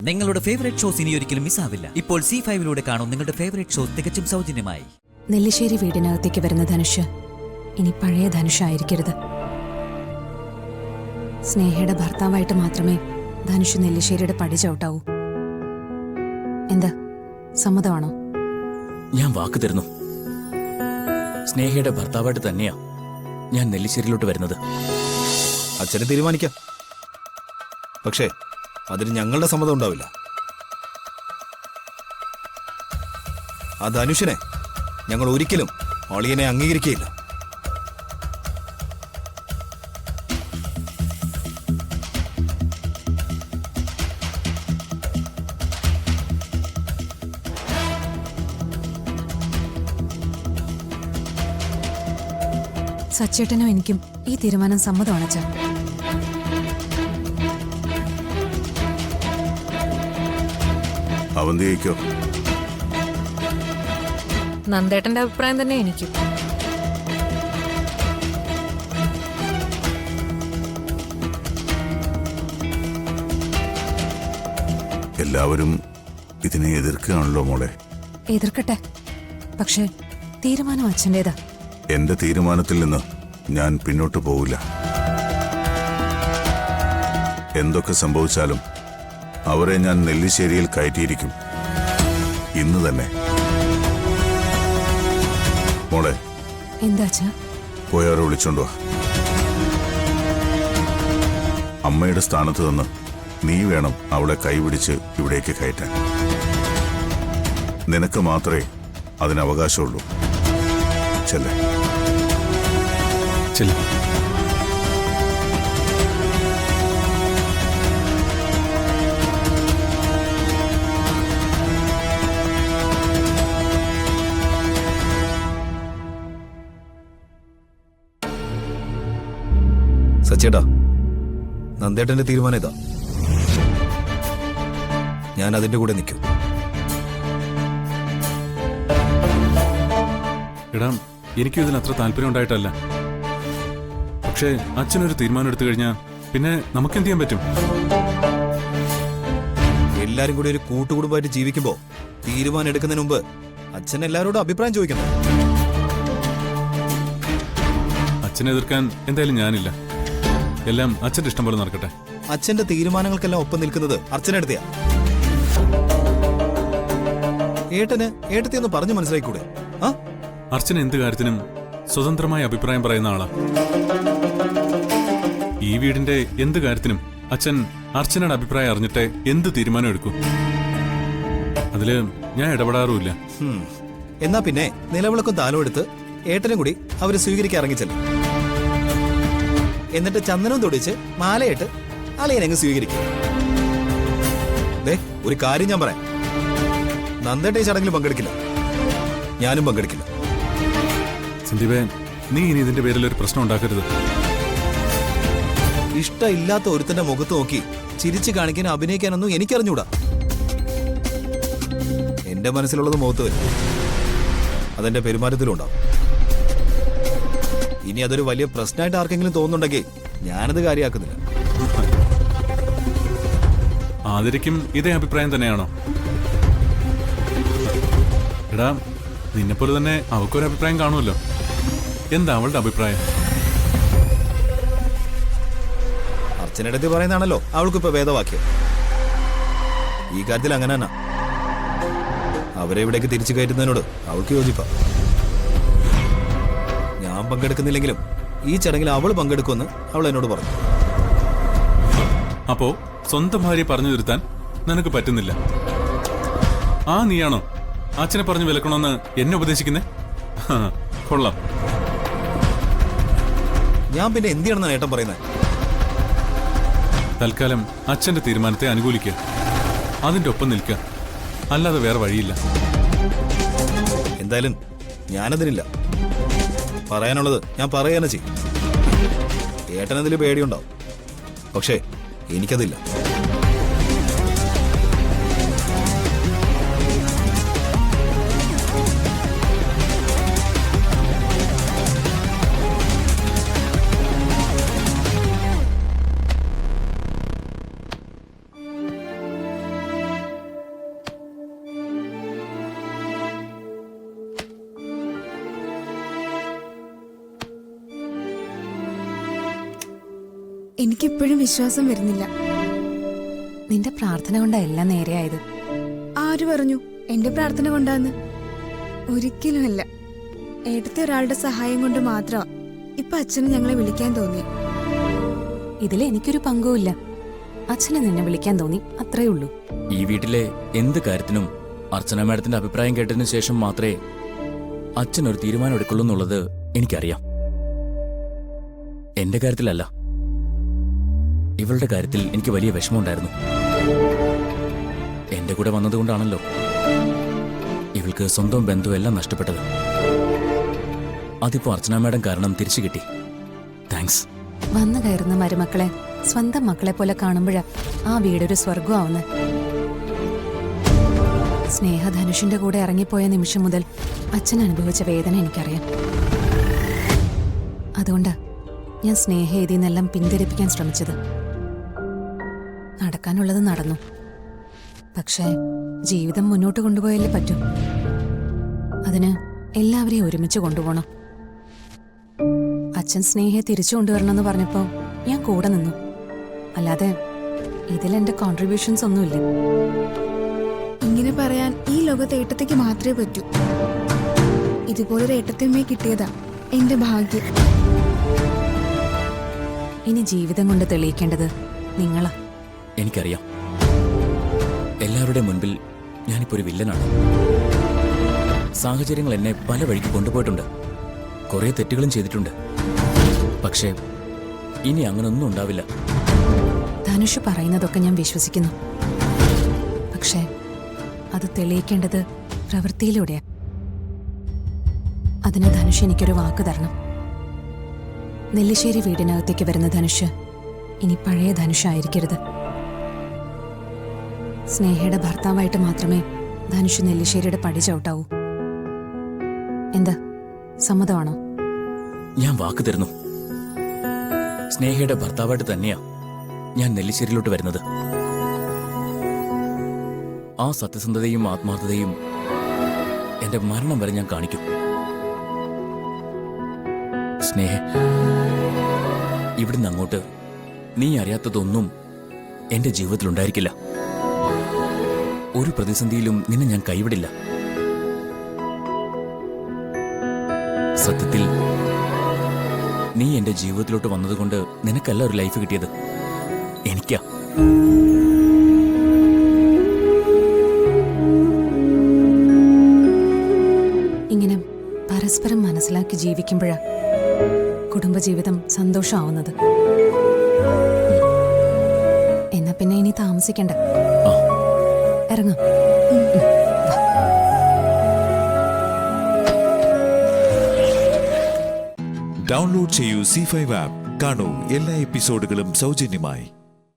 നിങ്ങളുടെ favourite shows ഇനി ഒരിക്കലും മിസ്സാവില്ല. ഇപ്പോൾ C5 കാണും നിങ്ങളുടെ ഫേവറേറ്റ് ഷോസ് തികച്ചും സൗജന്യമായി. നെല്ലിശ്ശേരി വീടിനകത്തേക്ക് വരുന്ന ധനുഷ് ഇനി പഴയ ധനുഷായിരിക്കരുത്. സ്നേഹയുടെ ഭർത്താവായിട്ട് മാത്രമേ ധനുഷ് നെല്ലിശ്ശേരിയുടെ പടി ചവിട്ടാവൂ. എന്താ, സമ്മതമാണോ? ഞാൻ വാക്ക് തരുന്നു. സ്നേഹയുടെ ഭർത്താവായിട്ട് തന്നെയാ ഞാൻ നെല്ലിശ്ശേരിയിലോട്ട് വരുന്നത്. അച്ഛനെ തീരുമാനിക്കാം, പക്ഷേ അതിന് ഞങ്ങളുടെ സമ്മതം ഉണ്ടാവില്ല. ആ ധനുഷിനെ ഞങ്ങൾ ഒരിക്കലും അളിയനെ അംഗീകരിക്കുകയില്ല. സച്ചേട്ടനും എനിക്കും ഈ തീരുമാനം സമ്മതമാണ് അച്ഛാ. അവന്തിക്കോ? നന്ദേട്ടന്റെ അഭിപ്രായം തന്നെ എനിക്കും. എല്ലാവരും ഇതിനെ എതിർക്കുകയാണല്ലോ മോളെ. എതിർക്കട്ടെ, പക്ഷേ തീരുമാനം അച്ഛൻ്റെതാ. എന്റെ തീരുമാനത്തിൽ നിന്ന് ഞാൻ പിന്നോട്ട് പോവില്ല. എന്തൊക്കെ സംഭവിച്ചാലും അവരെ ഞാൻ നെല്ലിശ്ശേരിയിൽ കയറ്റിയിരിക്കും, ഇന്ന് തന്നെ. മോളെ, എന്താ അച്ഛാ? പോയവരെ വിളിച്ചോണ്ടോ. അമ്മയുടെ സ്ഥാനത്ത് നിന്ന് നീ വേണം അവളെ കൈപിടിച്ച് ഇവിടേക്ക് കയറ്റാൻ. നിനക്ക് മാത്രമേ അതിന് അവകാശമുള്ളൂ. ചെല്ലേ. ചെല്ല. സച്ചേട്ടാ, നന്ദേട്ടന്റെ തീരുമാനം ഇതാ. ഞാൻ അതിന്റെ കൂടെ നിൽക്കും. എടാ, എനിക്കും ഇതിന് അത്ര താല്പര്യം ഉണ്ടായിട്ടല്ല. പക്ഷേ അച്ഛനൊരു തീരുമാനം എടുത്തു കഴിഞ്ഞാൽ പിന്നെ നമുക്കെന്ത് ചെയ്യാൻ പറ്റും? എല്ലാരും കൂടി ഒരു കൂട്ടുകുടുംബമായിട്ട് ജീവിക്കുമ്പോ തീരുമാനം എടുക്കുന്നതിന് മുമ്പ് അച്ഛൻ എല്ലാവരോടും അഭിപ്രായം ചോദിക്കണം. അച്ഛനെ എതിർക്കാൻ എന്തായാലും ഞാനില്ല. എല്ലാം അച്ഛന്റെ ഇഷ്ടം പോലെ നടക്കട്ടെ. അച്ഛന്റെ തീരുമാനങ്ങൾക്കെല്ലാം ഒപ്പം നിൽക്കുന്നത് അർച്ചനടുത്തയാ. ഏട്ടത്തി ഒന്ന് പറഞ്ഞു മനസ്സിലായിക്കൂടെ? അർച്ചന എന്ത് കാര്യത്തിനും സ്വതന്ത്രമായ അഭിപ്രായം പറയുന്ന ആളാ. ഈ വീടിന്റെ എന്ത് കാര്യത്തിനും അച്ഛൻ അർച്ചനയുടെ അഭിപ്രായം അറിഞ്ഞിട്ടേ എന്ത് തീരുമാനം എടുക്കൂ. അതില് ഞാൻ ഇടപെടാറുമില്ല. എന്നാ പിന്നെ നിലവിളക്കും താലം എടുത്ത് ഏട്ടനും കൂടി അവര് സ്വീകരിക്കാൻ ഇറങ്ങിച്ചല്ലേ. എന്നിട്ട് ചന്ദനവും തൊടിച്ച് മാലയിട്ട് അളിയനെങ്ങ് സ്വീകരിക്കും. ഒരു കാര്യം ഞാൻ പറയാം, നന്ദേട്ട ചടങ്ങിൽ പങ്കെടുക്കില്ല, ഞാനും പങ്കെടുക്കില്ല. സന്ദീപേ, നീ ഇനി ഇതിന്റെ പേരിൽ ഒരു പ്രശ്നം ഉണ്ടാക്കരുത്. ഇഷ്ടമില്ലാത്ത ഒരുത്തന്റെ മുഖത്ത് നോക്കി ചിരിച്ചു കാണിക്കാനും അഭിനയിക്കാനൊന്നും എനിക്കറിഞ്ഞൂടാ. എന്റെ മനസ്സിലുള്ളത് മുഖത്ത് വരും, അതെന്റെ പെരുമാറ്റത്തിലും ഉണ്ടാവും. ഇനി അതൊരു വലിയ പ്രശ്നമായിട്ട് ആർക്കെങ്കിലും തോന്നുന്നുണ്ടെങ്കിൽ ഞാനത് കാര്യമാക്കുന്നില്ല. ആദരിക്കും ഇതേ അഭിപ്രായം തന്നെയാണോ? എടാ, നിന്നെപ്പോലെ തന്നെ അവൾക്കൊരു അഭിപ്രായം കാണുമല്ലോ. എന്താ അവളുടെ അഭിപ്രായം? അർച്ചനടുത്ത് പറയുന്നതാണല്ലോ അവൾക്കിപ്പോ വേദവാക്യം. ഈ കാര്യത്തിൽ അങ്ങനെ തന്നെ. അവരെ ഇവിടേക്ക് തിരിച്ചു കയറ്റുന്നതിനോട് അവൾക്ക് യോജിപ്പാ. ഞാൻ പങ്കെടുക്കുന്നില്ലെങ്കിലും ഈ ചടങ്ങിൽ അവൾ പങ്കെടുക്കുമെന്ന് അവൾ എന്നോട് പറഞ്ഞു. അപ്പോ സ്വന്തം ഭാര്യ പറഞ്ഞു തിരുത്താൻ നിനക്ക് പറ്റുന്നില്ല. നീയാണോ അച്ഛനെ പറഞ്ഞു വിലക്കണമെന്ന് എന്നെ ഉപദേശിക്കുന്നേ? കൊള്ളാം. ഞാൻ പിന്നെ എന്ത് ചെയ്യണമെന്നാണ് ഏട്ടൻ പറയുന്നത്? തൽക്കാലം അച്ഛന്റെ തീരുമാനത്തെ അനുകൂലിക്കുക, അതിന്റെ ഒപ്പം നിൽക്കുക, അല്ലാതെ വേറെ വഴിയില്ല. എന്തായാലും ഞാനതിനില്ല. പറയാനുള്ളത് ഞാൻ പറയുക തന്നെ ചെയ്യും. ഏട്ടനതിൽ പേടിയുണ്ടാവും, പക്ഷേ എനിക്കതില്ല. എനിക്കിപ്പോഴും വിശ്വാസം വരുന്നില്ല. നിന്റെ പ്രാർത്ഥന കൊണ്ടാ എല്ലാം നേരെയായത്. ആര് പറഞ്ഞു എന്റെ പ്രാർത്ഥന കൊണ്ടാന്ന്? ഒരിക്കലുമല്ല. ഏട്ടത്തെ ഒരാളുടെ സഹായം കൊണ്ട് മാത്രമാ ഇപ്പൊ അച്ഛന് ഞങ്ങളെ വിളിക്കാൻ തോന്നി. ഇതിൽ എനിക്കൊരു പങ്കുമില്ല. അച്ഛനെ നിന്നെ വിളിക്കാൻ തോന്നി, അത്രേ ഉള്ളൂ. ഈ വീട്ടിലെ എന്ത് കാര്യത്തിനും അർച്ചന മാഡത്തിന്റെ അഭിപ്രായം കേട്ടതിന് ശേഷം മാത്രമേ അച്ഛൻ ഒരു തീരുമാനം എടുക്കുള്ളൂ എന്നുള്ളത് എനിക്കറിയാം. എന്റെ കാര്യത്തിലല്ല, ഇവളുടെ കാര്യത്തിൽ എനിക്ക് വലിയ വിഷമമുണ്ടായിരുന്നു. എന്റെ കൂടെ വന്നതുകൊണ്ടാണല്ലോ ഇവൾക്ക് സ്വന്തം ബന്ധം എല്ലാം നഷ്ടപ്പെട്ടത്. അതിപ്പോ അർച്ചന മാഡം കാരണം തിരിച്ചു കിട്ടി. താങ്ക്സ്. വന്നു കയറുന്ന മരുമക്കളെ സ്വന്തം മക്കളെ പോലെ കാണുമ്പോഴാ ആ വീടൊരു സ്വർഗമാവുന്നത്. സ്നേഹധനുഷിന്റെ കൂടെ ഇറങ്ങിപ്പോയ നിമിഷം മുതൽ അച്ഛൻ അനുഭവിച്ച വേദന എനിക്കറിയാം. അതുകൊണ്ടാ ഞാൻ സ്നേഹ ഇതിന്നെല്ലാം പിന്തിരിപ്പിക്കാൻ ശ്രമിച്ചത്. നടക്കാനുള്ളത് നടന്നു. പക്ഷേ ജീവിതം മുന്നോട്ട് കൊണ്ടുപോയാലേ പറ്റൂ. അതിന് എല്ലാവരെയും ഒരുമിച്ച് കൊണ്ടുപോകണം. അച്ഛൻ സ്നേഹയെ തിരിച്ചു കൊണ്ടുവരണമെന്ന് പറഞ്ഞപ്പോ ഞാൻ കൂടെ നിന്നു. അല്ലാതെ ഇതിലെന്റെ കോൺട്രിബ്യൂഷൻസ് ഒന്നുമില്ല. ഇങ്ങനെ പറയാൻ ഈ ലോകത്തെ ഏട്ടത്തേക്ക് മാത്രമേ പറ്റൂ. ഇതുപോലൊരു ഏട്ടത്തിയമ്മയെ കിട്ടിയതാ എന്റെ ഭാഗ്യം. ഇനി ജീവിതം കൊണ്ട് തെളിയിക്കേണ്ടത് നിങ്ങളാ. എനിക്കറിയാം, എല്ലാവരുടെ മുൻപിൽ ഞാനിപ്പോ ഒരു വില്ലനാണ്. സാഹചര്യങ്ങൾ എന്നെ പല വഴിക്ക് കൊണ്ടുപോയിട്ടുണ്ട്. കുറെ തെറ്റുകളും ചെയ്തിട്ടുണ്ട്. പക്ഷേ ഇനി അങ്ങനൊന്നും ഉണ്ടാവില്ല. ധനുഷ് പറയുന്നതൊക്കെ ഞാൻ വിശ്വസിക്കുന്നു. പക്ഷേ അത് തെളിയിക്കേണ്ടത് പ്രവൃത്തിയിലൂടെയാ. അതിന് ധനുഷ് എനിക്കൊരു വാക്ക് തരണം. നെല്ലിശ്ശേരി വീടിനകത്തേക്ക് വരുന്ന ധനുഷ് ഇനി പഴയ ധനുഷായിരിക്കരുത്. സ്നേഹയുടെ ഭർത്താവായിട്ട് മാത്രമേ ധനുഷ് നെല്ലിശ്ശേരിയുടെ പടി ചവിട്ടാവൂ. എന്താ, സമ്മതമാണോ? ഞാൻ വാക്ക് തരുന്നു. സ്നേഹയുടെ ഭർത്താവായിട്ട് തന്നെയാ ഞാൻ നെല്ലിശ്ശേരിയിലോട്ട് വരുന്നത്. ആ സത്യസന്ധതയും ആത്മാർത്ഥതയും എന്റെ മരണം വരെ ഞാൻ കാണിക്കും. സ്നേഹ, ഇവിടുന്ന് അങ്ങോട്ട് നീ അറിയാത്തതൊന്നും എന്റെ ജീവിതത്തിലുണ്ടായിരിക്കില്ല. ഒരു പ്രതിസന്ധിയിലും നിന്നെ ഞാൻ കൈവിടില്ല. സത്യത്തിൽ നീ എന്റെ ജീവിതത്തിലോട്ട് വന്നതുകൊണ്ട് നിനക്കല്ല ഒരു ലൈഫ് കിട്ടിയത്, എനിക്കാ. ഇങ്ങനെ പരസ്പരം മനസ്സിലാക്കി ജീവിക്കുമ്പോഴാ കുടുംബജീവിതം സന്തോഷമാവുന്നത്. എന്നാ പിന്നെ ഇനി താമസിക്കണ്ട, ആ, ഇറങ്ങാം. ഡൗൺലോഡ് ചെയ്യൂ C5 ആപ്പ്. കാണൂ എല്ലാ എപ്പിസോഡുകളും സൗജന്യമായി.